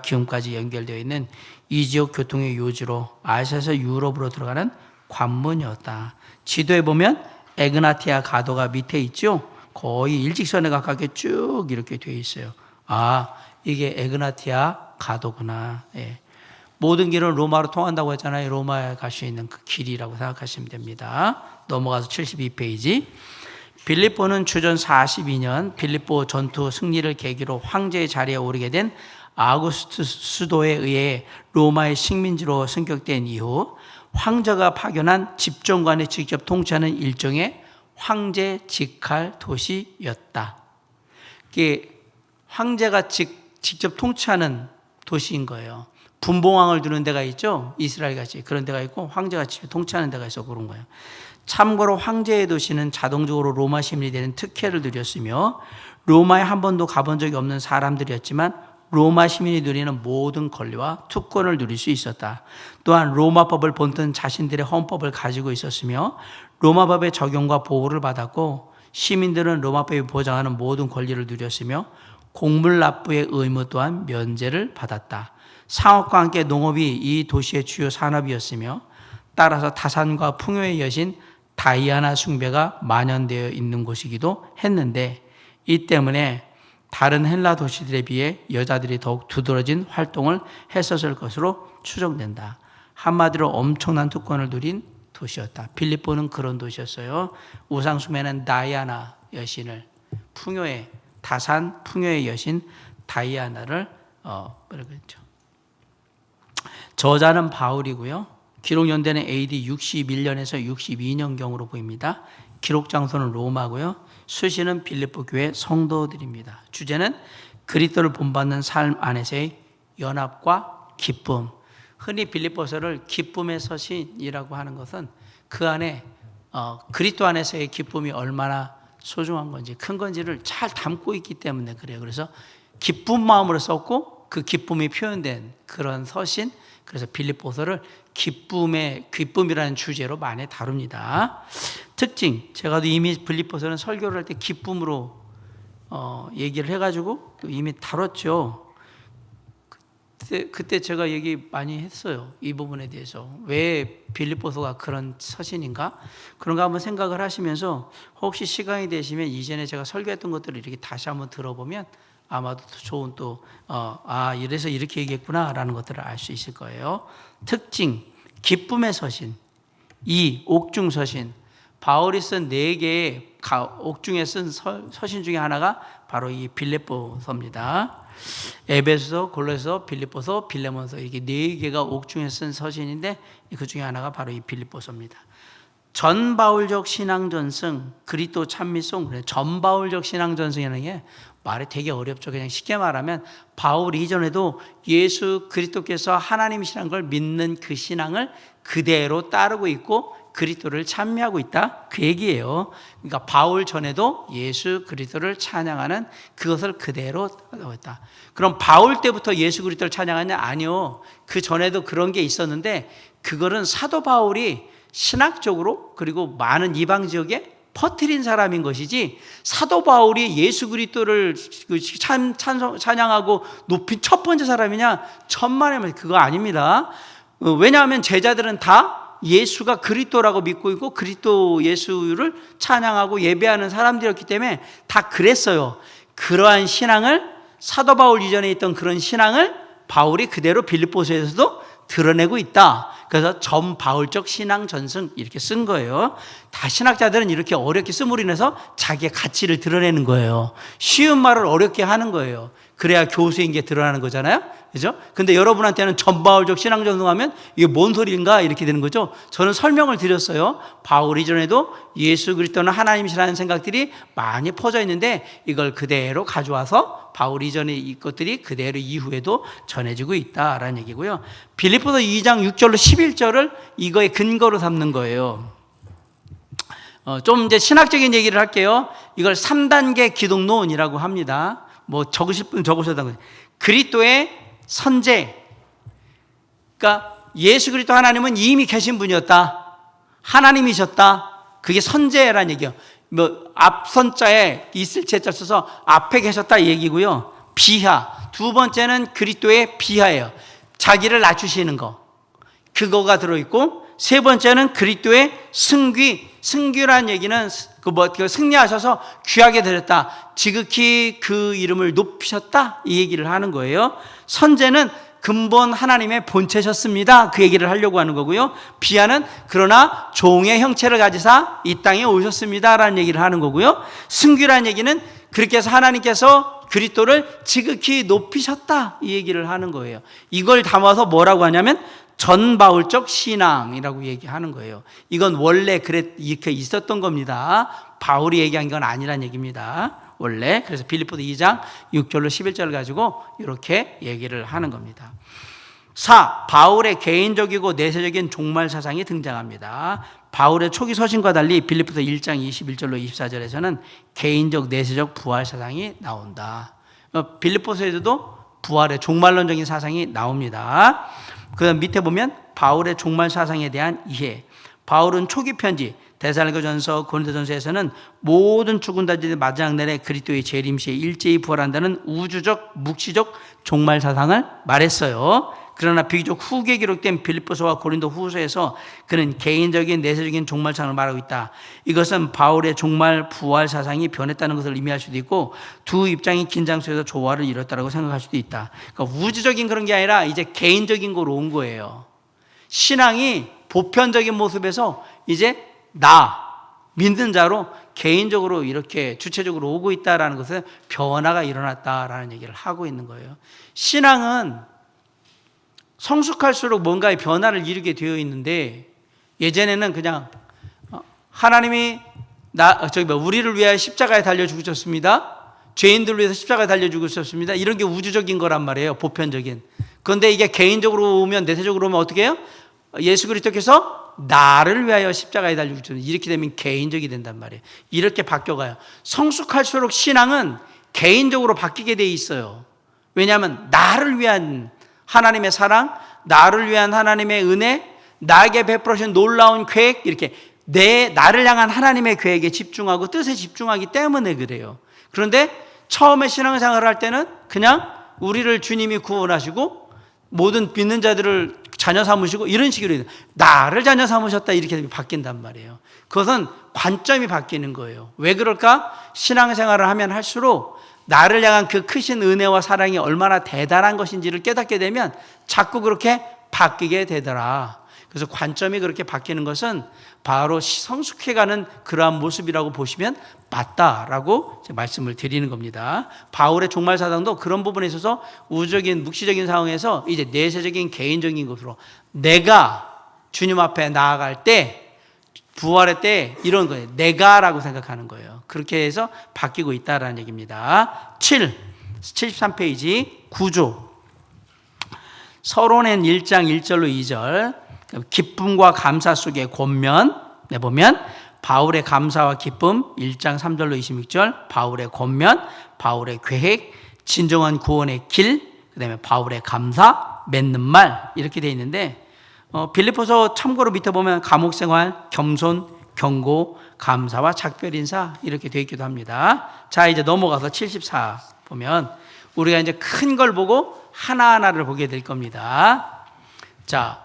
기움까지 연결되어 있는 이 지역 교통의 요지로 아시아에서 유럽으로 들어가는 관문이었다. 지도에 보면 에그나티아 가도가 밑에 있죠. 거의 일직선에 가깝게 쭉 이렇게 되어 있어요. 아, 이게 에그나티아 가도구나. 예. 모든 길은 로마로 통한다고 했잖아요. 로마에 갈 수 있는 그 길이라고 생각하시면 됩니다. 넘어가서 72페이지. 빌립보는 주전 42년 빌립보 전투 승리를 계기로 황제의 자리에 오르게 된 아우구스투스도에 의해 로마의 식민지로 승격된 이후 황제가 파견한 집정관이 직접 통치하는 일종의 황제 직할 도시였다. 이게 황제가 직접 통치하는 도시인 거예요. 분봉왕을 두는 데가 있죠. 이스라엘 같이 그런 데가 있고 황제가 직접 통치하는 데가 있어 그런 거예요. 참고로 황제의 도시는 자동적으로 로마 시민이 되는 특혜를 누렸으며 로마에 한 번도 가본 적이 없는 사람들이었지만 로마 시민이 누리는 모든 권리와 특권을 누릴 수 있었다. 또한 로마법을 본뜬 자신들의 헌법을 가지고 있었으며 로마법의 적용과 보호를 받았고 시민들은 로마법이 보장하는 모든 권리를 누렸으며 공물납부의 의무 또한 면제를 받았다. 상업과 함께 농업이 이 도시의 주요 산업이었으며 따라서 다산과 풍요의 여신 다이아나 숭배가 만연되어 있는 곳이기도 했는데 이 때문에 다른 헬라 도시들에 비해 여자들이 더욱 두드러진 활동을 했었을 것으로 추정된다. 한마디로 엄청난 특권을 누린 도시였다. 빌립보는 그런 도시였어요. 우상숭배는 다이아나 여신을 풍요의 다산 풍요의 여신 다이아나를 뭐라고 했죠. 저자는 바울이고요. 기록 연대는 AD 61년에서 62년경으로 보입니다. 기록 장소는 로마고요. 수시는 빌립보 교회 성도들입니다. 주제는 그리스도를 본받는 삶 안에서의 연합과 기쁨. 흔히 빌립보서를 기쁨의 서신이라고 하는 것은 그 안에 그리스도 안에서의 기쁨이 얼마나 소중한 건지 큰 건지를 잘 담고 있기 때문에 그래요. 그래서 기쁜 마음으로 썼고 그 기쁨이 표현된 그런 서신. 그래서 빌립보서를 기쁨이라는 주제로 많이 다룹니다. 특징, 제가 이미 빌립보서는 설교를 할 때 기쁨으로 얘기를 해가지고 이미 다뤘죠. 그때 제가 얘기 많이 했어요. 이 부분에 대해서. 왜 빌립보서가 그런 서신인가? 그런가 한번 생각을 하시면서 혹시 시간이 되시면 이전에 제가 설교했던 것들을 이렇게 다시 한번 들어보면 아마도 좋은 이래서 이렇게 얘기했구나라는 것들을 알 수 있을 거예요. 특징, 기쁨의 서신. 2. 옥중 서신. 바울이 쓴 4개의 옥중에 쓴 서신 중에 하나가 바로 이 빌립보서입니다. 에베소서, 골로새서, 빌립보서, 빌레몬서 이렇게 4개가 옥중에 쓴 서신인데 그 중에 하나가 바로 이 빌립보서입니다. 전바울적 신앙 전승, 그리스도 찬미송, 전바울적 신앙 전승이라는 게 말이 되게 어렵죠. 그냥 쉽게 말하면 바울 이전에도 예수 그리스도께서 하나님이시라는 걸 믿는 그 신앙을 그대로 따르고 있고 그리스도를 찬미하고 있다. 그 얘기예요. 그러니까 바울 전에도 예수 그리스도를 찬양하는 그것을 그대로 하고 있다. 그럼 바울 때부터 예수 그리스도를 찬양하냐? 아니요. 그 전에도 그런 게 있었는데 그거는 사도 바울이 신학적으로 그리고 많은 이방 지역에 퍼뜨린 사람인 것이지 사도 바울이 예수 그리스도를 찬양하고 높인 첫 번째 사람이냐? 천만의 말 그거 아닙니다. 왜냐하면 제자들은 다 예수가 그리스도라고 믿고 있고 그리스도 예수를 찬양하고 예배하는 사람들이었기 때문에 다 그랬어요. 그러한 신앙을 사도 바울 이전에 있던 그런 신앙을 바울이 그대로 빌립보서에서도 드러내고 있다. 그래서 전바울적 신앙 전승 이렇게 쓴 거예요. 다 신학자들은 이렇게 어렵게 씀으로 인해서 자기의 가치를 드러내는 거예요. 쉬운 말을 어렵게 하는 거예요. 그래야 교수인 게 드러나는 거잖아요. 그죠? 근데 여러분한테는 전바울적 신앙 전승하면 이게 뭔 소리인가 이렇게 되는 거죠. 저는 설명을 드렸어요. 바울 이전에도 예수 그리스도는 하나님이시라는 생각들이 많이 퍼져 있는데 이걸 그대로 가져와서 바울 이전에 이 것들이 그대로 이후에도 전해지고 있다라는 얘기고요. 빌립보서 2장 6절로 11절을 이거의 근거로 삼는 거예요. 좀 이제 신학적인 얘기를 할게요. 이걸 3단계 기독론이라고 합니다. 뭐 적으실 분 적으셔도 돼요. 그리스도의 선제. 그러니까 예수 그리스도 하나님은 이미 계신 분이었다. 하나님이셨다. 그게 선제라는 얘기예요. 뭐 앞선자에 있을 제자 써서 앞에 계셨다 이 얘기고요. 비하. 두 번째는 그리스도의 비하예요. 자기를 낮추시는 거. 그거가 들어있고, 세 번째는 그리스도의 승귀. 승귀란 얘기는 승리하셔서 귀하게 드렸다. 지극히 그 이름을 높이셨다. 이 얘기를 하는 거예요. 선제는 근본 하나님의 본체셨습니다. 그 얘기를 하려고 하는 거고요. 비하는 그러나 종의 형체를 가지사 이 땅에 오셨습니다. 라는 얘기를 하는 거고요. 승귀란 얘기는 그렇게 해서 하나님께서 그리스도를 지극히 높이셨다. 이 얘기를 하는 거예요. 이걸 담아서 뭐라고 하냐면 전바울적 신앙이라고 얘기하는 거예요. 이건 원래 이렇게 있었던 겁니다. 바울이 얘기한 건 아니란 얘기입니다. 원래. 그래서 빌립보서 2장 6절로 11절을 가지고 이렇게 얘기를 하는 겁니다. 4. 바울의 개인적이고 내세적인 종말 사상이 등장합니다. 바울의 초기 서신과 달리 빌립보서 1장 21절로 24절에서는 개인적 내세적 부활 사상이 나온다. 빌립보서에서도 부활의 종말론적인 사상이 나옵니다. 그 다음 밑에 보면 바울의 종말 사상에 대한 이해. 바울은 초기 편지 데살로니가전서, 고린도전서에서는 모든 죽은 자들이 마지막 날에 그리스도의 재림시에 일제히 부활한다는 우주적 묵시적 종말 사상을 말했어요. 그러나 비교적 후기에 기록된 빌립보서와 고린도 후서에서 그는 개인적인 내세적인 종말 사상을 말하고 있다. 이것은 바울의 종말 부활 사상이 변했다는 것을 의미할 수도 있고 두 입장이 긴장 속에서 조화를 이뤘다고 생각할 수도 있다. 그러니까 우주적인 그런 게 아니라 이제 개인적인 거로 온 거예요. 신앙이 보편적인 모습에서 이제 믿는 자로 개인적으로 이렇게 주체적으로 오고 있다라는 것은 변화가 일어났다라는 얘기를 하고 있는 거예요. 신앙은 성숙할수록 뭔가의 변화를 이루게 되어 있는데 예전에는 그냥 하나님이 우리를 위하여 십자가에 달려 죽으셨습니다. 죄인들을 위해서 십자가에 달려 죽으셨습니다. 이런 게 우주적인 거란 말이에요. 보편적인. 그런데 이게 개인적으로 오면 내세적으로 오면 어떻게 해요? 예수 그리스도께서 나를 위하여 십자가에 달려 죽으셨습니다. 이렇게 되면 개인적이 된단 말이에요. 이렇게 바뀌어가요. 성숙할수록 신앙은 개인적으로 바뀌게 돼 있어요. 왜냐하면 나를 위한 하나님의 사랑, 나를 위한 하나님의 은혜, 나에게 베풀어주신 놀라운 계획, 이렇게 나를 향한 하나님의 계획에 집중하고 뜻에 집중하기 때문에 그래요. 그런데 처음에 신앙생활을 할 때는 그냥 우리를 주님이 구원하시고 모든 믿는 자들을 자녀 삼으시고 이런 식으로 해요. 나를 자녀 삼으셨다 이렇게 바뀐단 말이에요. 그것은 관점이 바뀌는 거예요. 왜 그럴까? 신앙생활을 하면 할수록 나를 향한 그 크신 은혜와 사랑이 얼마나 대단한 것인지를 깨닫게 되면 자꾸 그렇게 바뀌게 되더라. 그래서 관점이 그렇게 바뀌는 것은 바로 성숙해가는 그러한 모습이라고 보시면 맞다라고 말씀을 드리는 겁니다. 바울의 종말 사상도 그런 부분에 있어서 우주적인 묵시적인 상황에서 이제 내세적인 개인적인 것으로 내가 주님 앞에 나아갈 때 부활의 때 이런 거예요. 내가라고 생각하는 거예요. 그렇게 해서 바뀌고 있다라는 얘기입니다. 73페이지 구조. 서론엔 1장 1절로 2절 기쁨과 감사 속의 권면 보면 바울의 감사와 기쁨 1장 3절로 26절 바울의 권면, 바울의 계획, 진정한 구원의 길, 그 다음에 바울의 감사, 맺는 말 이렇게 되어 있는데 빌립보서 참고로 밑에 보면 감옥생활, 겸손, 경고, 감사와 작별 인사 이렇게 되어 있기도 합니다. 자 이제 넘어가서 74 보면 우리가 이제 큰 걸 보고 하나하나를 보게 될 겁니다. 자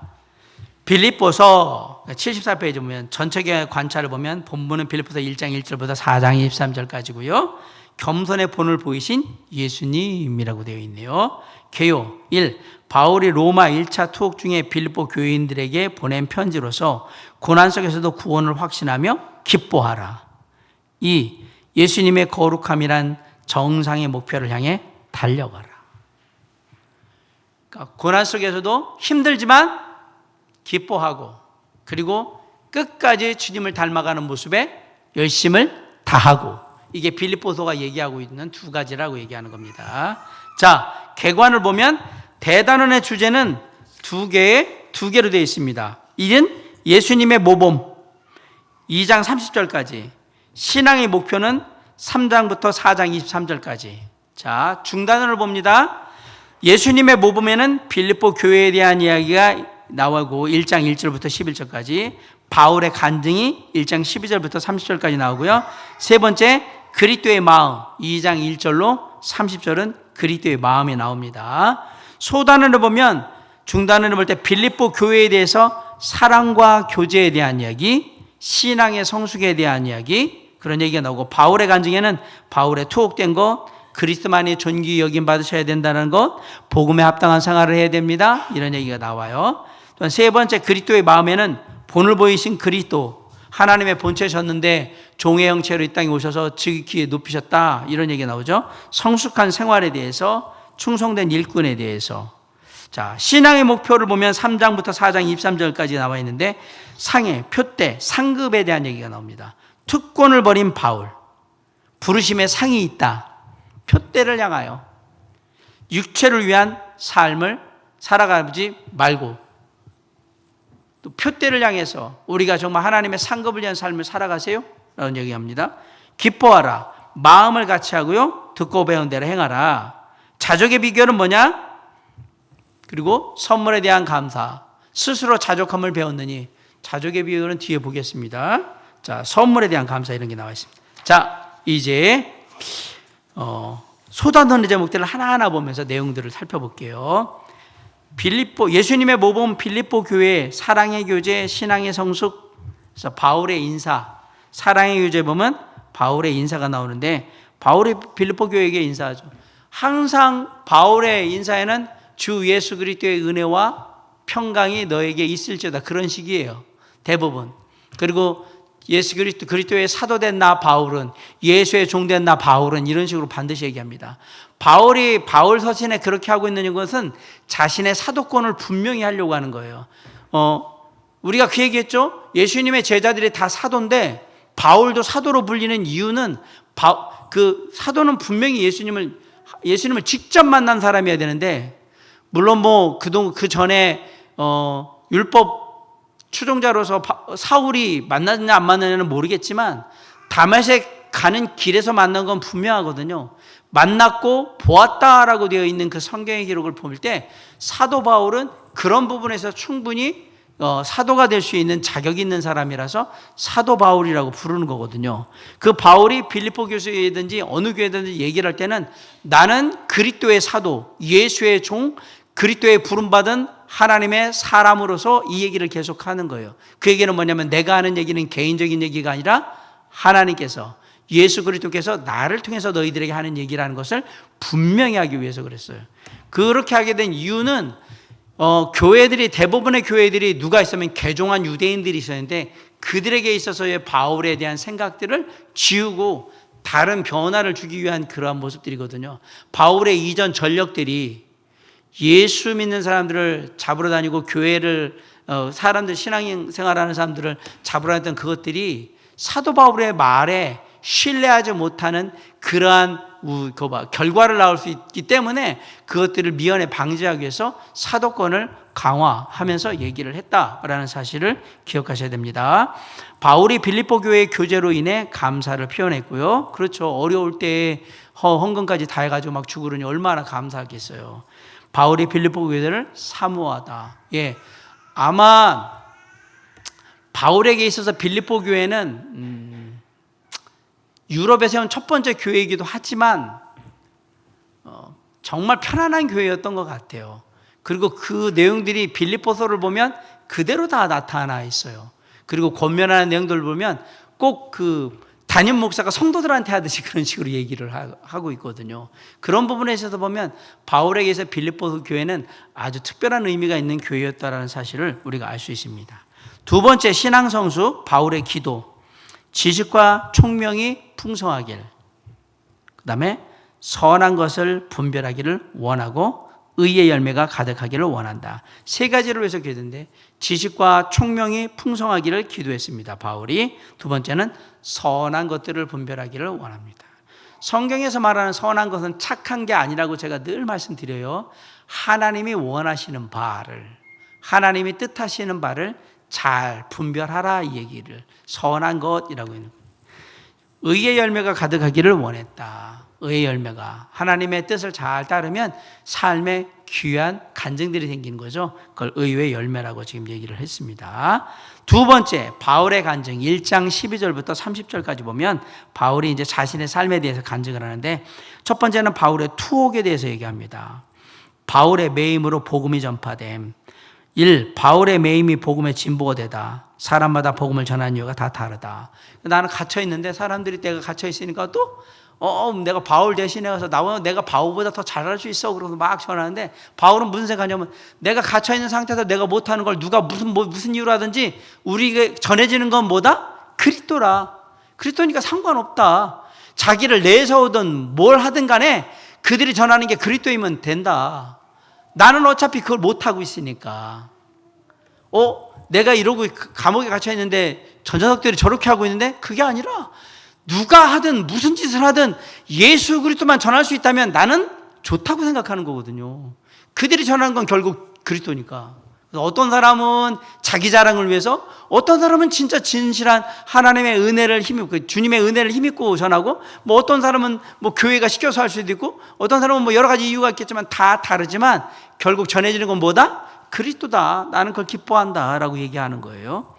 빌립보서 74페이지 보면 전체의 관찰을 보면 본문은 빌립보서 1장 1절부터 4장 23절까지고요. 겸손의 본을 보이신 예수님이라고 되어 있네요. 개요 1. 바울이 로마 1차 투옥 중에 빌립보 교인들에게 보낸 편지로서 고난 속에서도 구원을 확신하며 기뻐하라. 2. 예수님의 거룩함이란 정상의 목표를 향해 달려가라. 그러니까 고난 속에서도 힘들지만 기뻐하고 그리고 끝까지 주님을 닮아가는 모습에 열심을 다하고 이게 빌립보서가 얘기하고 있는 두 가지라고 얘기하는 겁니다. 자, 개관을 보면 대단원의 주제는 두 개로 되어 있습니다. 1은 예수님의 모범 2장 30절까지 신앙의 목표는 3장부터 4장 23절까지 자, 중단을 봅니다. 예수님의 모범에는 빌립보 교회에 대한 이야기가 나오고 1장 1절부터 11절까지 바울의 간증이 1장 12절부터 30절까지 나오고요. 세 번째 그리스도의 마음 2장 1절로 30절은 그리스도의 마음이 나옵니다. 소단으로 보면, 중단으로 볼 때 빌립보 교회에 대해서 사랑과 교제에 대한 이야기, 신앙의 성숙에 대한 이야기, 그런 얘기가 나오고, 바울의 간증에는 바울의 투옥된 것, 그리스도만이 존귀 여김 받으셔야 된다는 것, 복음에 합당한 생활을 해야 됩니다, 이런 얘기가 나와요. 또한 세 번째, 그리스도의 마음에는 본을 보이신 그리스도, 하나님의 본체셨는데 종의 형체로 이 땅에 오셔서 지극히 높이셨다, 이런 얘기가 나오죠. 성숙한 생활에 대해서, 충성된 일꾼에 대해서. 자, 신앙의 목표를 보면 3장부터 4장 23절까지 나와 있는데, 상해, 표대, 상급에 대한 얘기가 나옵니다. 특권을 버린 바울, 부르심에 상이 있다, 표대를 향하여 육체를 위한 삶을 살아가지 말고 또 표대를 향해서 우리가 정말 하나님의 상급을 위한 삶을 살아가세요 라는 얘기합니다. 기뻐하라, 마음을 같이 하고요, 듣고 배운 대로 행하라. 자족의 비결은 뭐냐? 그리고 선물에 대한 감사, 스스로 자족함을 배웠느니. 자족의 비결은 뒤에 보겠습니다. 자, 선물에 대한 감사, 이런 게 나와 있습니다. 자, 이제 쏟아놓는 제목들을 하나하나 보면서 내용들을 살펴볼게요. 예수님의 모범 빌립보 교회, 사랑의 교제, 신앙의 성숙, 그래서 바울의 인사, 사랑의 교제 보면 바울의 인사가 나오는데, 바울이 빌립보 교회에게 인사하죠. 항상 바울의 인사에는 주 예수 그리스도의 은혜와 평강이 너에게 있을지어다, 그런 식이에요, 대부분. 그리고 예수 그리스도의 사도된 나 바울은, 예수의 종된 나 바울은, 이런 식으로 반드시 얘기합니다. 바울이 바울 서신에 그렇게 하고 있는 것은 자신의 사도권을 분명히 하려고 하는 거예요. 우리가 그 얘기했죠. 예수님의 제자들이 다 사도인데 바울도 사도로 불리는 이유는, 그 사도는 분명히 예수님을 직접 만난 사람이어야 되는데, 물론 그 전에 율법 추종자로서 사울이 만났냐 안 만났냐는 모르겠지만, 다메섹 가는 길에서 만난 건 분명하거든요. 만났고 보았다라고 되어 있는 그 성경의 기록을 볼 때 사도 바울은 그런 부분에서 충분히 사도가 될 수 있는 자격이 있는 사람이라서 사도 바울이라고 부르는 거거든요. 그 바울이 빌립보 교회든지 어느 교회든지 얘기를 할 때는, 나는 그리스도의 사도, 예수의 종, 그리스도의 부름받은 하나님의 사람으로서 이 얘기를 계속하는 거예요. 그 얘기는 뭐냐면, 내가 하는 얘기는 개인적인 얘기가 아니라 하나님께서, 예수 그리스도께서 나를 통해서 너희들에게 하는 얘기라는 것을 분명히 하기 위해서 그랬어요. 그렇게 하게 된 이유는, 교회들이, 대부분의 교회들이 누가 있으면 개종한 유대인들이 있었는데, 그들에게 있어서의 바울에 대한 생각들을 지우고 다른 변화를 주기 위한 그러한 모습들이거든요. 바울의 이전 전력들이 예수 믿는 사람들을 잡으러 다니고, 교회를 사람들, 신앙생활하는 사람들을 잡으러 다녔던 그것들이 사도 바울의 말에 신뢰하지 못하는 그러한 결과를 낳을 수 있기 때문에, 그것들을 미연에 방지하기 위해서 사도권을 강화하면서 얘기를 했다라는 사실을 기억하셔야 됩니다. 바울이 빌립보 교회의 교제로 인해 감사를 표현했고요. 그렇죠. 어려울 때 헌금까지 다 해가지고 막 주고 니 얼마나 감사하겠어요. 바울이 빌립보 교회를 사모하다. 예, 아마 바울에게 있어서 빌립보 교회는 유럽에 세운 첫 번째 교회이기도 하지만 정말 편안한 교회였던 것 같아요. 그리고 그 내용들이 빌립보서를 보면 그대로 다 나타나 있어요. 그리고 권면하는 내용들을 보면 꼭 그 담임 목사가 성도들한테 하듯이 그런 식으로 얘기를 하고 있거든요. 그런 부분에 있어서 보면 바울에게 있어 빌립보 교회는 아주 특별한 의미가 있는 교회였다는 사실을 우리가 알 수 있습니다. 두 번째, 신앙 성숙, 바울의 기도. 지식과 총명이 풍성하길, 그 다음에 선한 것을 분별하기를 원하고 의의 열매가 가득하기를 원한다. 세 가지를 위해서 기도했는데, 지식과 총명이 풍성하기를 기도했습니다, 바울이. 두 번째는 선한 것들을 분별하기를 원합니다. 성경에서 말하는 선한 것은 착한 게 아니라고 제가 늘 말씀드려요. 하나님이 원하시는 바를, 하나님이 뜻하시는 바를 잘 분별하라, 이 얘기를 선한 것이라고 있는 거예요. 의의 열매가 가득하기를 원했다. 의의 열매가, 하나님의 뜻을 잘 따르면 삶에 귀한 간증들이 생기는 거죠. 그걸 의의 열매라고 지금 얘기를 했습니다. 두 번째, 바울의 간증 1장 12절부터 30절까지 보면 바울이 이제 자신의 삶에 대해서 간증을 하는데, 첫 번째는 바울의 투옥에 대해서 얘기합니다. 바울의 매임으로 복음이 전파됨. 1. 바울의 매임이 복음의 진보가 되다. 사람마다 복음을 전하는 이유가 다 다르다. 나는 갇혀 있는데 사람들이 내가 갇혀 있으니까 또 내가 바울 대신에 가서 내가 바울보다 더 잘할 수 있어. 그러면서 막 전하는데, 바울은 무슨 생각하냐면, 내가 갇혀 있는 상태에서 내가 못하는 걸 누가 무슨 이유로 하든지 우리에게 전해지는 건 뭐다? 그리스도라. 그리스도니까 상관없다. 자기를 내세우든 뭘 하든 간에 그들이 전하는 게 그리스도이면 된다. 나는 어차피 그걸 못하고 있으니까. 내가 이러고 감옥에 갇혀 있는데 전자석들이 저렇게 하고 있는데, 그게 아니라 누가 하든 무슨 짓을 하든 예수 그리스도만 전할 수 있다면 나는 좋다고 생각하는 거거든요. 그들이 전하는 건 결국 그리스도니까. 그래서 어떤 사람은 자기 자랑을 위해서, 어떤 사람은 진짜 진실한 하나님의 은혜를 힘입고, 주님의 은혜를 힘입고 전하고, 뭐 어떤 사람은 뭐 교회가 시켜서 할 수도 있고, 어떤 사람은 뭐 여러 가지 이유가 있겠지만 다 다르지만 결국 전해지는 건 뭐다? 그리스도다. 나는 그걸 기뻐한다 라고 얘기하는 거예요.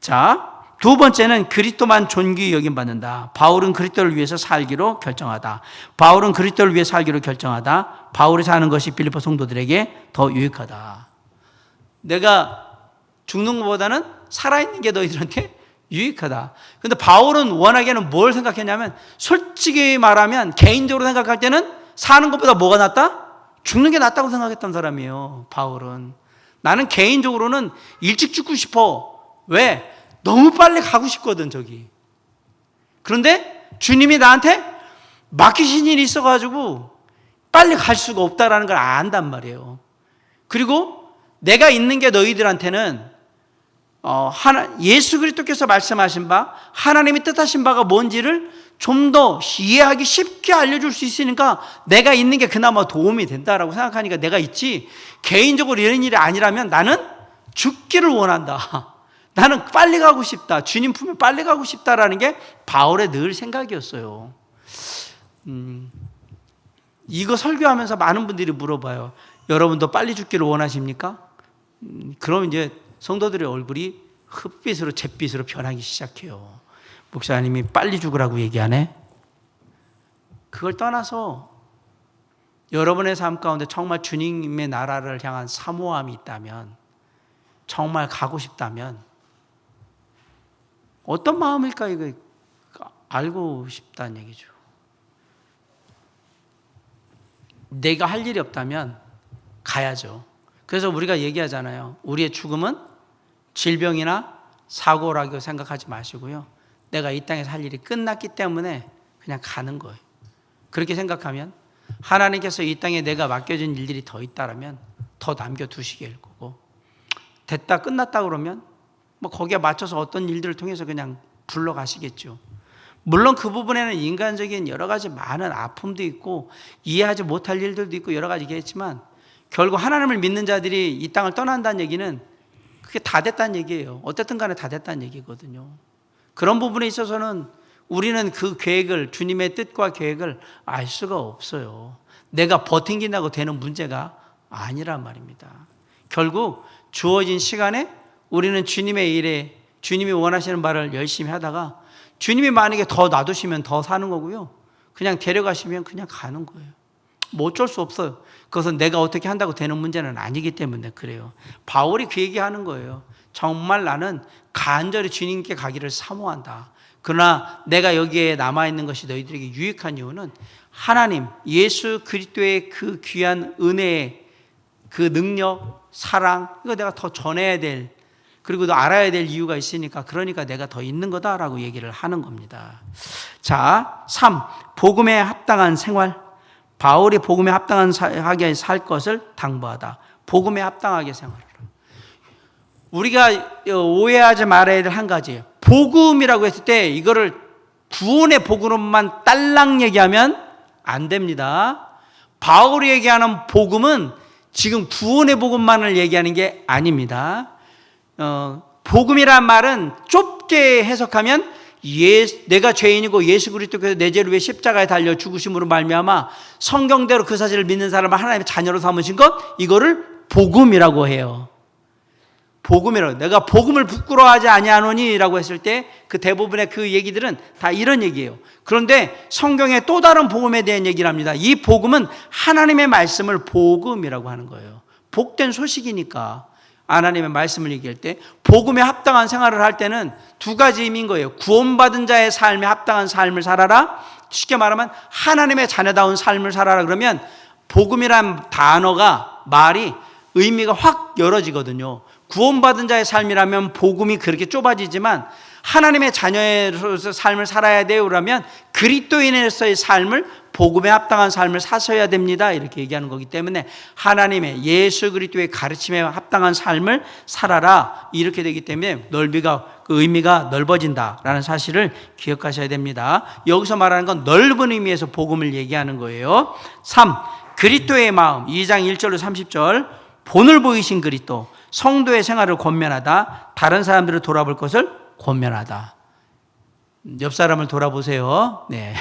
자, 두 번째는 그리스도만 존귀히 여김받는다. 바울은 그리스도를 위해서 살기로 결정하다. 바울은 그리스도를 위해 살기로 결정하다. 바울이 사는 것이 빌립보 성도들에게 더 유익하다. 내가 죽는 것보다는 살아있는 게 너희들한테 유익하다. 근데 바울은 워낙에는 뭘 생각했냐면, 솔직히 말하면 개인적으로 생각할 때는 사는 것보다 뭐가 낫다? 죽는 게 낫다고 생각했던 사람이에요. 바울은. 나는 개인적으로는 일찍 죽고 싶어. 왜? 너무 빨리 가고 싶거든, 저기. 그런데 주님이 나한테 맡기신 일이 있어가지고 빨리 갈 수가 없다라는 걸 안단 말이에요. 그리고 내가 있는 게 너희들한테는 예수 그리스도께서 말씀하신 바, 하나님이 뜻하신 바가 뭔지를 좀 더 이해하기 쉽게 알려줄 수 있으니까 내가 있는 게 그나마 도움이 된다라고 생각하니까 내가 있지, 개인적으로 이런 일이 아니라면 나는 죽기를 원한다. 나는 빨리 가고 싶다. 주님 품에 빨리 가고 싶다라는 게 바울의 늘 생각이었어요. 이거 설교하면서 많은 분들이 물어봐요. 여러분도 빨리 죽기를 원하십니까? 그럼 이제 성도들의 얼굴이 흑빛으로 잿빛으로 변하기 시작해요. 목사님이 빨리 죽으라고 얘기하네? 그걸 떠나서 여러분의 삶 가운데 정말 주님의 나라를 향한 사모함이 있다면, 정말 가고 싶다면 어떤 마음일까, 이거 알고 싶다는 얘기죠. 내가 할 일이 없다면 가야죠. 그래서 우리가 얘기하잖아요. 우리의 죽음은 질병이나 사고라고 생각하지 마시고요. 내가 이 땅에서 할 일이 끝났기 때문에 그냥 가는 거예요. 그렇게 생각하면 하나님께서 이 땅에 내가 맡겨진 일들이 더 있다라면 더 남겨두시길 거고, 됐다 끝났다 그러면 뭐 거기에 맞춰서 어떤 일들을 통해서 그냥 불러가시겠죠. 물론 그 부분에는 인간적인 여러 가지 많은 아픔도 있고 이해하지 못할 일들도 있고 여러 가지겠지만, 결국 하나님을 믿는 자들이 이 땅을 떠난다는 얘기는 그게 다 됐다는 얘기예요. 어쨌든 간에 다 됐다는 얘기거든요. 그런 부분에 있어서는 우리는 그 계획을, 주님의 뜻과 계획을 알 수가 없어요. 내가 버팅긴다고 되는 문제가 아니란 말입니다. 결국 주어진 시간에 우리는 주님의 일에, 주님이 원하시는 바를 열심히 하다가 주님이 만약에 더 놔두시면 더 사는 거고요. 그냥 데려가시면 그냥 가는 거예요. 뭐 어쩔 수 없어요. 그것은 내가 어떻게 한다고 되는 문제는 아니기 때문에 그래요. 바울이 그 얘기하는 거예요. 정말 나는 간절히 주님께 가기를 사모한다. 그러나 내가 여기에 남아있는 것이 너희들에게 유익한 이유는 하나님, 예수 그리스도의 그 귀한 은혜의 그 능력, 사랑, 이거 내가 더 전해야 될, 그리고 또 알아야 될 이유가 있으니까, 그러니까 내가 더 있는 거다라고 얘기를 하는 겁니다. 자, 3. 복음에 합당한 생활. 바울이 복음에 합당하게 살 것을 당부하다. 복음에 합당하게 생활하라. 우리가 오해하지 말아야 될 한 가지예요. 복음이라고 했을 때 이거를 구원의 복음으로만 딸랑 얘기하면 안 됩니다. 바울이 얘기하는 복음은 지금 구원의 복음만을 얘기하는 게 아닙니다. 복음이란 말은 좁게 해석하면 내가 죄인이고 예수 그리스도께서 내 죄를 위해 십자가에 달려 죽으심으로 말미암아 성경대로 그 사실을 믿는 사람을 하나님의 자녀로 삼으신 것, 이거를 복음이라고 해요. 복음이라고. 내가 복음을 부끄러워하지 아니하노니라고 했을 때 그 대부분의 그 얘기들은 다 이런 얘기예요. 그런데 성경에 또 다른 복음에 대한 얘기를 합니다. 이 복음은 하나님의 말씀을 복음이라고 하는 거예요. 복된 소식이니까. 하나님의 말씀을 얘기할 때 복음에 합당한 생활을 할 때는 두 가지 의미인 거예요. 구원받은 자의 삶에 합당한 삶을 살아라. 쉽게 말하면 하나님의 자녀다운 삶을 살아라. 그러면 복음이란 단어가, 말이 의미가 확 열어지거든요. 구원받은 자의 삶이라면 복음이 그렇게 좁아지지만 하나님의 자녀로서 삶을 살아야 돼요. 그러면 그리스도인으로서의 삶을, 복음에 합당한 삶을 사셔야 됩니다. 이렇게 얘기하는 거기 때문에 하나님의 예수 그리스도의 가르침에 합당한 삶을 살아라. 이렇게 되기 때문에 넓이가, 그 의미가 넓어진다라는 사실을 기억하셔야 됩니다. 여기서 말하는 건 넓은 의미에서 복음을 얘기하는 거예요. 3. 그리스도의 마음. 2장 1절로 30절. 본을 보이신 그리스도. 성도의 생활을 권면하다. 다른 사람들을 돌아볼 것을 권면하다. 옆 사람을 돌아보세요. 네.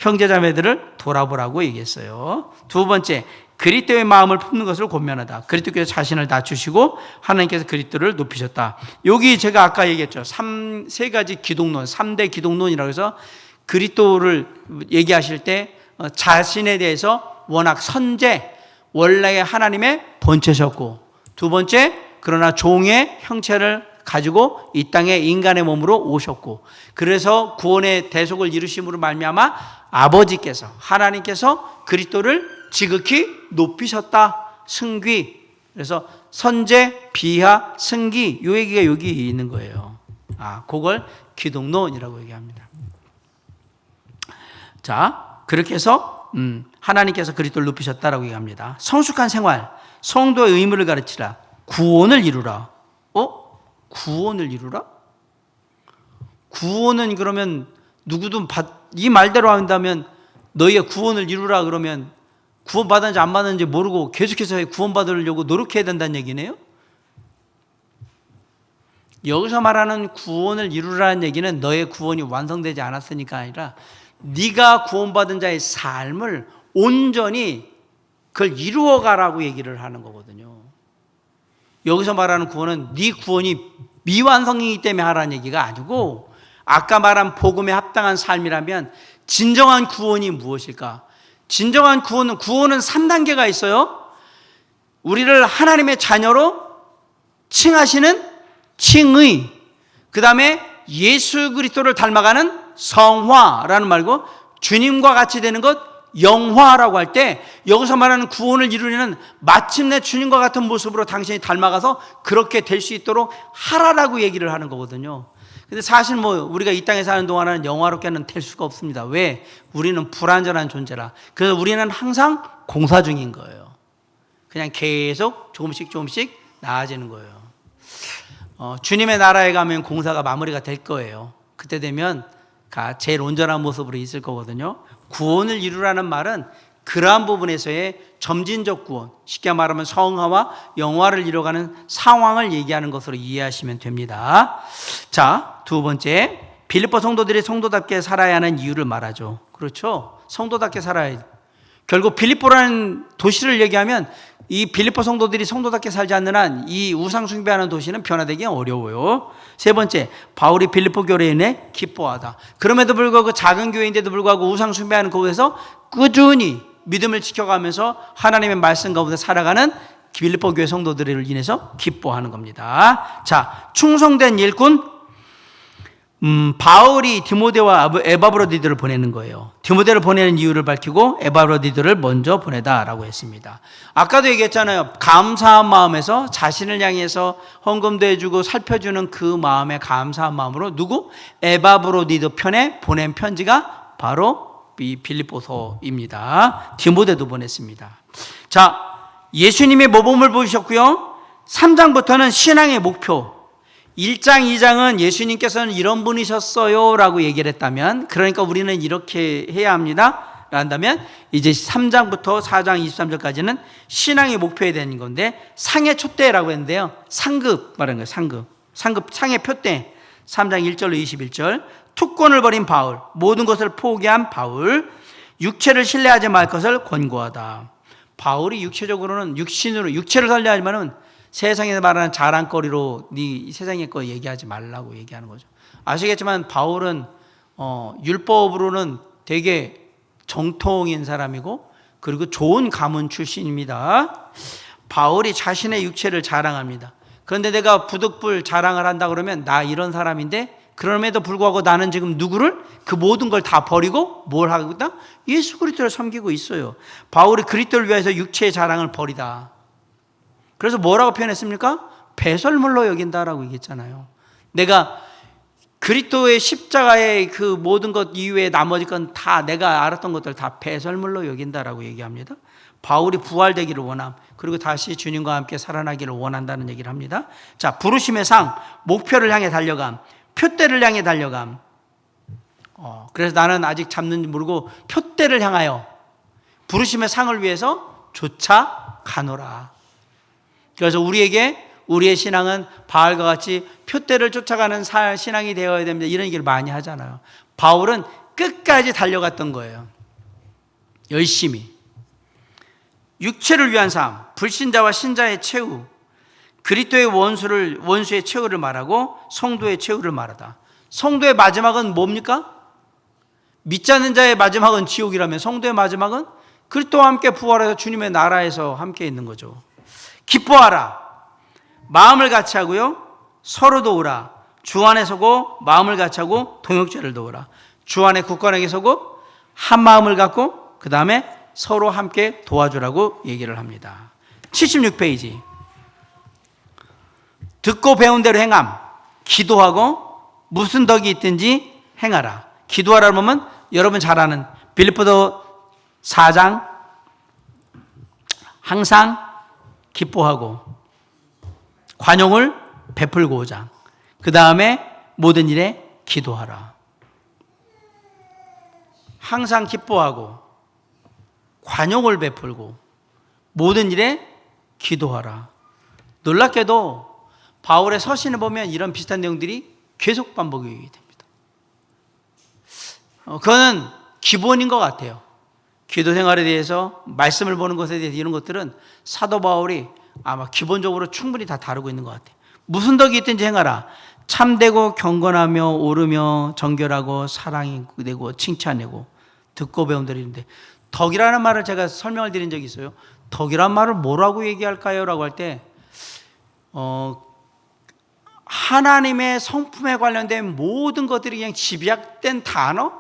형제자매들을 돌아보라고 얘기했어요. 두 번째, 그리스도의 마음을 품는 것을 권면하다. 그리스도께서 자신을 낮추시고 하나님께서 그리스도를 높이셨다. 여기 제가 아까 얘기했죠. 세 가지 기독론, 3대 기독론이라고 해서 그리스도를 얘기하실 때 자신에 대해서 워낙 선제, 원래 하나님의 본체셨고, 두 번째, 그러나 종의 형체를 가지고 이 땅에 인간의 몸으로 오셨고, 그래서 구원의 대속을 이루심으로 말미암아 아버지께서, 하나님께서 그리스도를 지극히 높이셨다. 승귀. 그래서 선제, 비하, 승기, 이 얘기가 여기 있는 거예요. 그걸 기독론이라고 얘기합니다. 자, 그렇게 해서 하나님께서 그리스도를 높이셨다라고 얘기합니다. 성숙한 생활, 성도의 의무를 가르치라. 구원을 이루라. 구원을 이루라? 구원은 그러면 누구든 이 말대로 한다면 너희의 구원을 이루라 그러면 구원 받았는지 안 받았는지 모르고 계속해서 구원 받으려고 노력해야 된다는 얘기네요. 여기서 말하는 구원을 이루라는 얘기는 너의 구원이 완성되지 않았으니까 아니라 네가 구원받은 자의 삶을 온전히 그걸 이루어가라고 얘기를 하는 거거든요. 여기서 말하는 구원은 네 구원이 미완성이기 때문에 하라는 얘기가 아니고, 아까 말한 복음에 합당한 삶이라면 진정한 구원이 무엇일까? 진정한 구원은 3단계가 있어요. 우리를 하나님의 자녀로 칭하시는 칭의, 그 다음에 예수 그리스도를 닮아가는 성화라는 말고, 주님과 같이 되는 것 영화라고 할 때 여기서 말하는 구원을 이루려는 마침내 주님과 같은 모습으로 당신이 닮아가서 그렇게 될 수 있도록 하라라고 얘기를 하는 거거든요. 근데 사실 우리가 이 땅에 사는 동안은 영화롭게는 될 수가 없습니다. 왜? 우리는 불완전한 존재라. 그래서 우리는 항상 공사 중인 거예요. 그냥 계속 조금씩 나아지는 거예요. 주님의 나라에 가면 공사가 마무리가 될 거예요. 그때 되면 제일 온전한 모습으로 있을 거거든요. 구원을 이루라는 말은 그러한 부분에서의 점진적 구원, 쉽게 말하면 성화와 영화를 이뤄가는 상황을 얘기하는 것으로 이해하시면 됩니다. 자, 두 번째, 빌립보 성도들이 성도답게 살아야 하는 이유를 말하죠. 그렇죠? 성도답게 살아야 돼. 결국 빌립보라는 도시를 얘기하면 이 빌립보 성도들이 성도답게 살지 않는 한 이 우상 숭배하는 도시는 변화되기 어려워요. 세 번째, 바울이 빌립보 교회에 인해 기뻐하다. 그럼에도 불구하고 작은 교회인데도 불구하고 우상 숭배하는 그곳에서 꾸준히 믿음을 지켜가면서 하나님의 말씀 가운데 살아가는 빌립보 교회 성도들을 인해서 기뻐하는 겁니다. 자, 충성된 일꾼, 바울이 디모데와 에바브로디들을 보내는 거예요. 디모데를 보내는 이유를 밝히고 에바브로디들을 먼저 보내다라고 했습니다. 아까도 얘기했잖아요. 감사한 마음에서 자신을 향해서 헌금도 해주고 살펴주는 그 마음에 감사한 마음으로 누구? 에바브로디도 편에 보낸 편지가 바로 이 빌립보서입니다. 디모데도 보냈습니다. 자, 예수님의 모범을 보이셨고요. 3장부터는 신앙의 목표, 1장, 2장은 예수님께서는 이런 분이셨어요 라고 얘기를 했다면, 그러니까 우리는 이렇게 해야 합니다 라 한다면, 이제 3장부터 4장 23절까지는 신앙의 목표에 대한 건데, 상의 촛대라고 했는데요, 상급 말하는 거예요. 상의 표대. 3장 1절로 21절. 특권을 버린 바울, 모든 것을 포기한 바울, 육체를 신뢰하지 말 것을 권고하다. 바울이 육체적으로는 육신으로 육체를 살려하지만은 세상에서 말하는 자랑거리로 네 세상의 거 얘기하지 말라고 얘기하는 거죠. 아시겠지만 바울은 율법으로는 되게 정통인 사람이고 그리고 좋은 가문 출신입니다. 바울이 자신의 육체를 자랑합니다. 그런데 내가 부득불 자랑을 한다 그러면 나 이런 사람인데 그럼에도 불구하고 나는 지금 누구를? 그 모든 걸 다 버리고 뭘 하고 있다? 예수 그리스도를 섬기고 있어요. 바울이 그리스도를 위해서 육체의 자랑을 버리다. 그래서 뭐라고 표현했습니까? 배설물로 여긴다라고 얘기했잖아요. 내가 그리스도의 십자가의 그 모든 것 이외에 나머지 건 다 내가 알았던 것들 다 배설물로 여긴다라고 얘기합니다. 바울이 부활되기를 원함, 그리고 다시 주님과 함께 살아나기를 원한다는 얘기를 합니다. 자, 부르심의 상, 목표를 향해 달려감, 표대를 향해 달려감. 그래서 나는 아직 잡는지 모르고 표대를 향하여 부르심의 상을 위해서 쫓아가노라. 그래서 우리에게 우리의 신앙은 바울과 같이 표대를 쫓아가는 신앙이 되어야 됩니다. 이런 얘기를 많이 하잖아요. 바울은 끝까지 달려갔던 거예요. 열심히. 육체를 위한 삶, 불신자와 신자의 최후, 그리스도의 원수의 최후를 말하고 성도의 최후를 말하다. 성도의 마지막은 뭡니까? 믿지 않는 자의 마지막은 지옥이라면 성도의 마지막은 그리스도와 함께 부활해서 주님의 나라에서 함께 있는 거죠. 기뻐하라. 마음을 같이 하고요. 서로 도우라. 주 안에 서고 마음을 같이 하고 동역죄를 도우라. 주 안에 굳건하게 서고 한 마음을 갖고 그 다음에 서로 함께 도와주라고 얘기를 합니다. 76페이지. 듣고 배운 대로 행함. 기도하고 무슨 덕이 있든지 행하라. 기도하라 보면 여러분 잘 아는 빌립보서 4장 항상 기뻐하고 관용을 베풀고자 그 다음에 모든 일에 기도하라. 항상 기뻐하고 관용을 베풀고 모든 일에 기도하라. 놀랍게도 바울의 서신을 보면 이런 비슷한 내용들이 계속 반복이 됩니다. 그거는 기본인 것 같아요. 기도 생활에 대해서, 말씀을 보는 것에 대해서 이런 것들은 사도 바울이 아마 기본적으로 충분히 다 다루고 있는 것 같아요. 무슨 덕이 있든지 행하라. 참되고 경건하며 오르며 정결하고 사랑이 되고 칭찬내고 듣고 배운 대로 있는데, 덕이라는 말을 제가 설명을 드린 적이 있어요. 덕이라는 말을 뭐라고 얘기할까요? 라고 할 때 하나님의 성품에 관련된 모든 것들이 그냥 집약된 단어?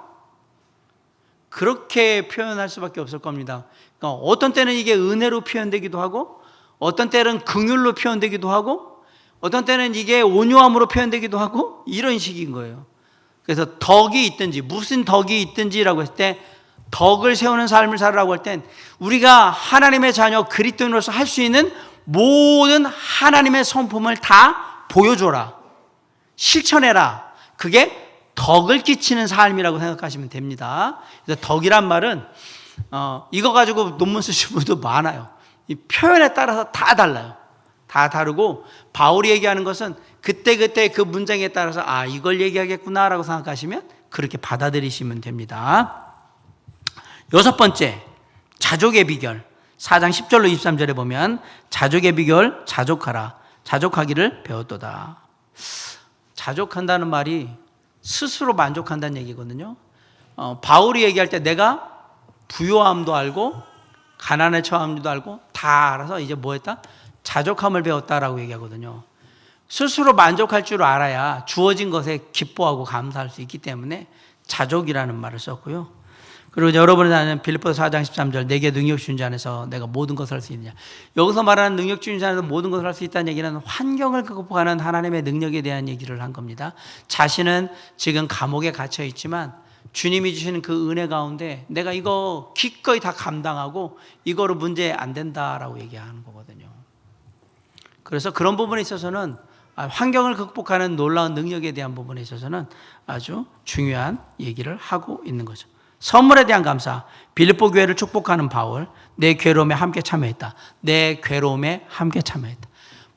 그렇게 표현할 수밖에 없을 겁니다. 그러니까 어떤 때는 이게 은혜로 표현되기도 하고, 어떤 때는 긍휼로 표현되기도 하고, 어떤 때는 이게 온유함으로 표현되기도 하고, 이런 식인 거예요. 그래서 덕이 있든지, 무슨 덕이 있든지라고 했을 때, 덕을 세우는 삶을 살으라고 할 땐 우리가 하나님의 자녀 그리스도인으로서 할 수 있는 모든 하나님의 성품을 다 보여줘라, 실천해라. 그게 덕을 끼치는 삶이라고 생각하시면 됩니다. 그래서 덕이란 말은 이거 가지고 논문 쓰시는 분도 많아요. 이 표현에 따라서 다 달라요. 다 다르고, 바울이 얘기하는 것은 그때그때 그 문장에 따라서 이걸 얘기하겠구나라고 생각하시면 그렇게 받아들이시면 됩니다. 여섯 번째, 자족의 비결. 4장 10절로 23절에 보면 자족의 비결, 자족하라. 자족하기를 배웠도다. 자족한다는 말이 스스로 만족한다는 얘기거든요. 바울이 얘기할 때 내가 부요함도 알고 가난에 처함도 알고 다 알아서 이제 뭐 했다? 자족함을 배웠다라고 얘기하거든요. 스스로 만족할 줄 알아야 주어진 것에 기뻐하고 감사할 수 있기 때문에 자족이라는 말을 썼고요. 그리고 여러분이 아는 빌립보서 4장 13절, 내게 능력 주신 자 안에서 내가 모든 것을 할 수 있느냐. 여기서 말하는 능력 주신 자 안에서 모든 것을 할 수 있다는 얘기는 환경을 극복하는 하나님의 능력에 대한 얘기를 한 겁니다. 자신은 지금 감옥에 갇혀 있지만 주님이 주시는 그 은혜 가운데 내가 이거 기꺼이 다 감당하고 이거로 문제 안 된다라고 얘기하는 거거든요. 그래서 그런 부분에 있어서는 환경을 극복하는 놀라운 능력에 대한 부분에 있어서는 아주 중요한 얘기를 하고 있는 거죠. 선물에 대한 감사. 빌립보 교회를 축복하는 바울, 내 괴로움에 함께 참여했다. 내 괴로움에 함께 참여했다.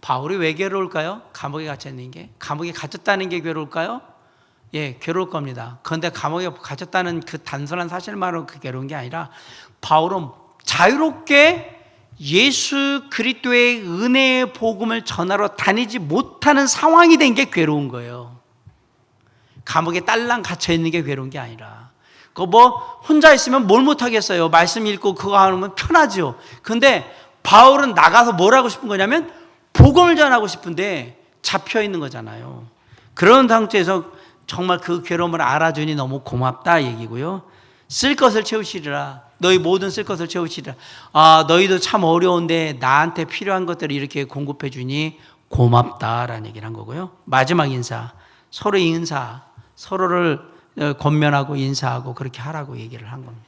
바울이 왜 괴로울까요? 감옥에 갇혔는 게, 감옥에 갇혔다는 게 괴로울까요? 예, 괴로울 겁니다. 그런데 감옥에 갇혔다는 그 단순한 사실만으로 그 괴로운 게 아니라 바울은 자유롭게 예수 그리스도의 은혜의 복음을 전하러 다니지 못하는 상황이 된 게 괴로운 거예요. 감옥에 딸랑 갇혀 있는 게 괴로운 게 아니라, 혼자 있으면 뭘 못하겠어요. 말씀 읽고 그거 하면 편하죠. 근데 바울은 나가서 뭘 하고 싶은 거냐면 복음을 전하고 싶은데 잡혀 있는 거잖아요. 그런 상태에서 정말 그 괴로움을 알아주니 너무 고맙다 얘기고요. 쓸 것을 채우시리라. 너희 모든 쓸 것을 채우시리라. 너희도 참 어려운데 나한테 필요한 것들을 이렇게 공급해 주니 고맙다라는 얘기를 한 거고요. 마지막 인사, 서로의 인사, 서로를 권면하고 인사하고 그렇게 하라고 얘기를 한 겁니다.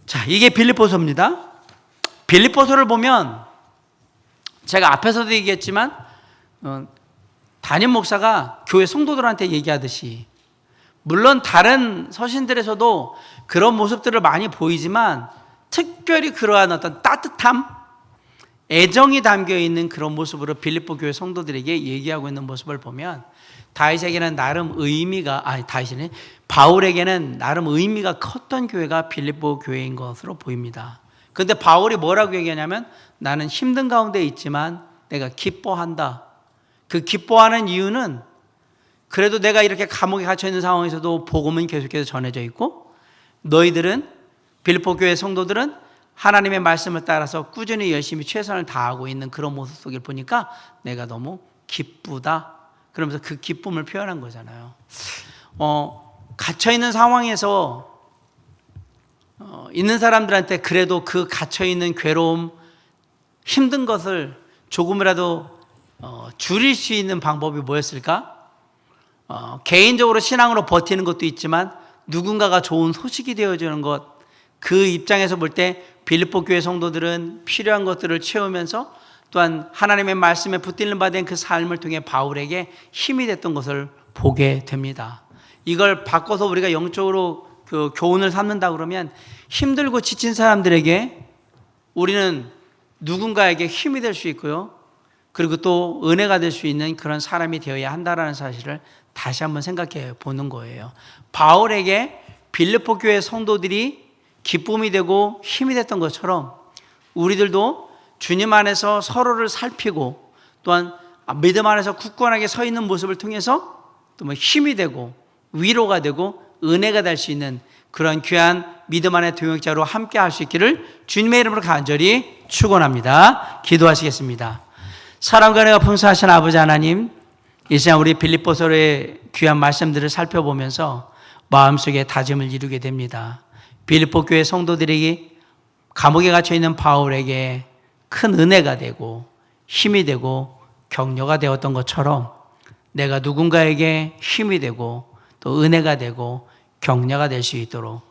자, 이게 빌립보서입니다. 빌립보서를 보면 제가 앞에서도 얘기했지만 담임 목사가 교회 성도들한테 얘기하듯이, 물론 다른 서신들에서도 그런 모습들을 많이 보이지만 특별히 그러한 어떤 따뜻함, 애정이 담겨 있는 그런 모습으로 빌립보 교회 성도들에게 얘기하고 있는 모습을 보면 바울에게는 나름 의미가 컸던 교회가 빌립보 교회인 것으로 보입니다. 그런데 바울이 뭐라고 얘기하냐면 나는 힘든 가운데 있지만 내가 기뻐한다. 그 기뻐하는 이유는 그래도 내가 이렇게 감옥에 갇혀 있는 상황에서도 복음은 계속해서 전해져 있고, 너희들은, 빌립보 교회 성도들은 하나님의 말씀을 따라서 꾸준히 열심히 최선을 다하고 있는 그런 모습 속을 보니까 내가 너무 기쁘다. 그러면서 그 기쁨을 표현한 거잖아요. 갇혀 있는 상황에서 있는 사람들한테 그래도 그 갇혀 있는 괴로움, 힘든 것을 조금이라도 줄일 수 있는 방법이 뭐였을까? 개인적으로 신앙으로 버티는 것도 있지만 누군가가 좋은 소식이 되어주는 것, 그 입장에서 볼 때 빌립보 교회 성도들은 필요한 것들을 채우면서 또한 하나님의 말씀에 붙들림 받은 그 삶을 통해 바울에게 힘이 됐던 것을 보게 됩니다. 이걸 바꿔서 우리가 영적으로 그 교훈을 삼는다 그러면 힘들고 지친 사람들에게 우리는 누군가에게 힘이 될 수 있고요. 그리고 또 은혜가 될 수 있는 그런 사람이 되어야 한다는 사실을 다시 한번 생각해 보는 거예요. 바울에게 빌립보 교회 성도들이 기쁨이 되고 힘이 됐던 것처럼 우리들도 주님 안에서 서로를 살피고 또한 믿음 안에서 굳건하게 서 있는 모습을 통해서 또 힘이 되고 위로가 되고 은혜가 될 수 있는 그런 귀한 믿음 안의 동역자로 함께 할 수 있기를 주님의 이름으로 간절히 축원합니다. 기도하시겠습니다. 사랑과 은혜가 풍성하신 아버지 하나님, 이 시간 우리 빌립보서의 귀한 말씀들을 살펴보면서 마음속에 다짐을 이루게 됩니다. 빌립보 교회 성도들에게 감옥에 갇혀 있는 바울에게 큰 은혜가 되고 힘이 되고 격려가 되었던 것처럼 내가 누군가에게 힘이 되고 또 은혜가 되고 격려가 될 수 있도록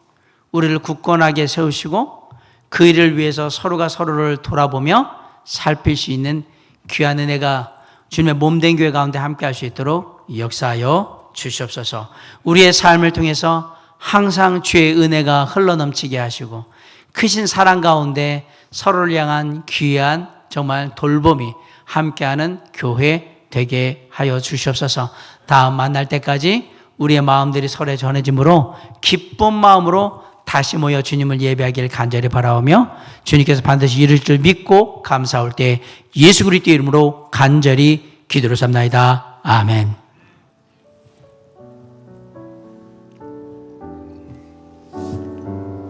우리를 굳건하게 세우시고 그 일을 위해서 서로가 서로를 돌아보며 살필 수 있는 귀한 은혜가 주님의 몸된 교회 가운데 함께 할 수 있도록 역사하여 주시옵소서. 우리의 삶을 통해서 항상 주의 은혜가 흘러넘치게 하시고 크신 사랑 가운데 서로를 향한 귀한 정말 돌봄이 함께하는 교회 되게 하여 주시옵소서. 다음 만날 때까지 우리의 마음들이 서로에 전해짐으로 기쁜 마음으로 다시 모여 주님을 예배하기를 간절히 바라오며 주님께서 반드시 이룰 줄 믿고 감사할 때 예수 그리스도의 이름으로 간절히 기도를 삼나이다. 아멘.